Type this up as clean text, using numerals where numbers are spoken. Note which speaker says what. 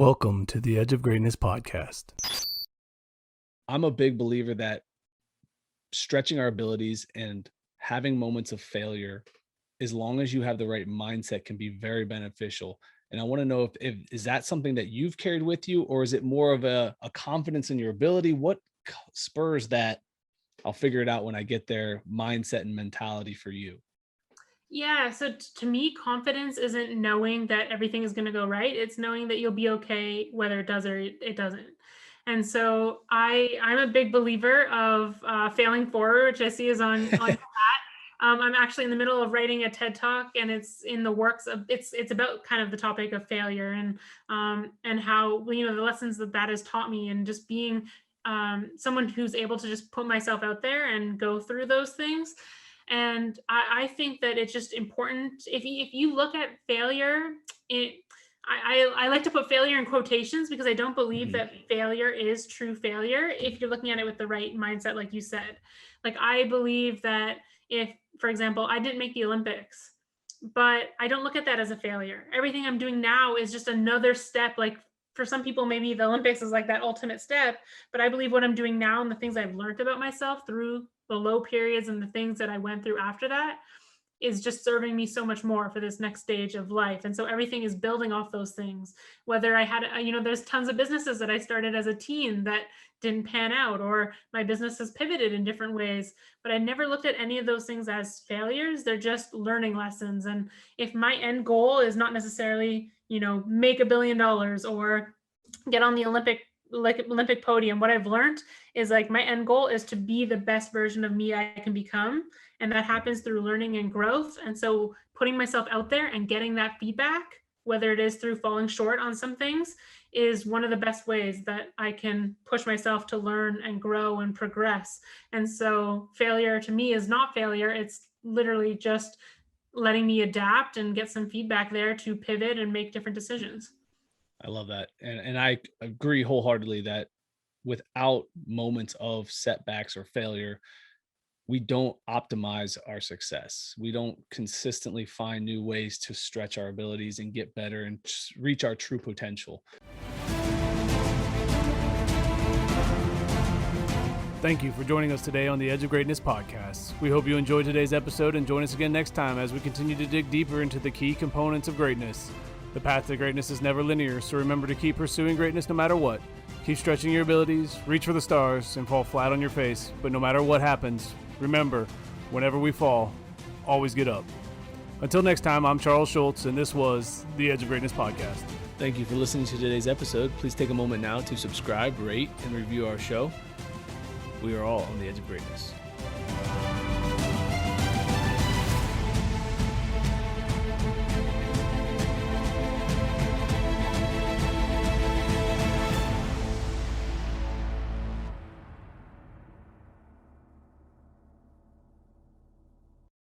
Speaker 1: Welcome to the Edge of Greatness podcast.
Speaker 2: I'm a big believer that stretching our abilities and having moments of failure, as long as you have the right mindset, can be very beneficial. And I want to know if is that something that you've carried with you, or is it more of a confidence in your ability? What spurs that I'll figure it out when I get there mindset and mentality for you?
Speaker 3: Yeah, so to me, confidence isn't knowing that everything is going to go right. It's knowing that you'll be okay whether it does or it doesn't. And so I'm a big believer of failing forward, which I see is on. I'm actually in the middle of writing a TED talk, and it's in the works of it's about kind of the topic of failure and how the lessons that has taught me, and just being someone who's able to just put myself out there and go through those things. And I think that it's just important if you look at failure, I like to put failure in quotations because I don't believe that failure is true failure if you're looking at it with the right mindset, like you said. Like, I believe that if, for example, I didn't make the Olympics, but I don't look at that as a failure. Everything I'm doing now is just another step. Like, for some people, maybe the Olympics is like that ultimate step, but I believe what I'm doing now and the things I've learned about myself through the low periods and the things that I went through after that is just serving me so much more for this next stage of life. And so everything is building off those things. Whether I had, there's tons of businesses that I started as a teen that didn't pan out, or my business has pivoted in different ways, but I never looked at any of those things as failures. They're just learning lessons. And if my end goal is not necessarily, make $1 billion or get on the Olympic podium, what I've learned is, like, my end goal is to be the best version of me I can become. And that happens through learning and growth. And so putting myself out there and getting that feedback, whether it is through falling short on some things, is one of the best ways that I can push myself to learn and grow and progress. And so failure to me is not failure. It's literally just letting me adapt and get some feedback there to pivot and make different decisions.
Speaker 2: I love that. And I agree wholeheartedly that without moments of setbacks or failure, we don't optimize our success. We don't consistently find new ways to stretch our abilities and get better and reach our true potential.
Speaker 1: Thank you for joining us today on the Edge of Greatness podcast. We hope you enjoyed today's episode and join us again next time as we continue to dig deeper into the key components of greatness. The path to greatness is never linear, so remember to keep pursuing greatness no matter what. Keep stretching your abilities, reach for the stars, and fall flat on your face. But no matter what happens, remember, whenever we fall, always get up. Until next time, I'm Charles Schultz, and this was the Edge of Greatness podcast.
Speaker 2: Thank you for listening to today's episode. Please take a moment now to subscribe, rate, and review our show. We are all on the edge of greatness.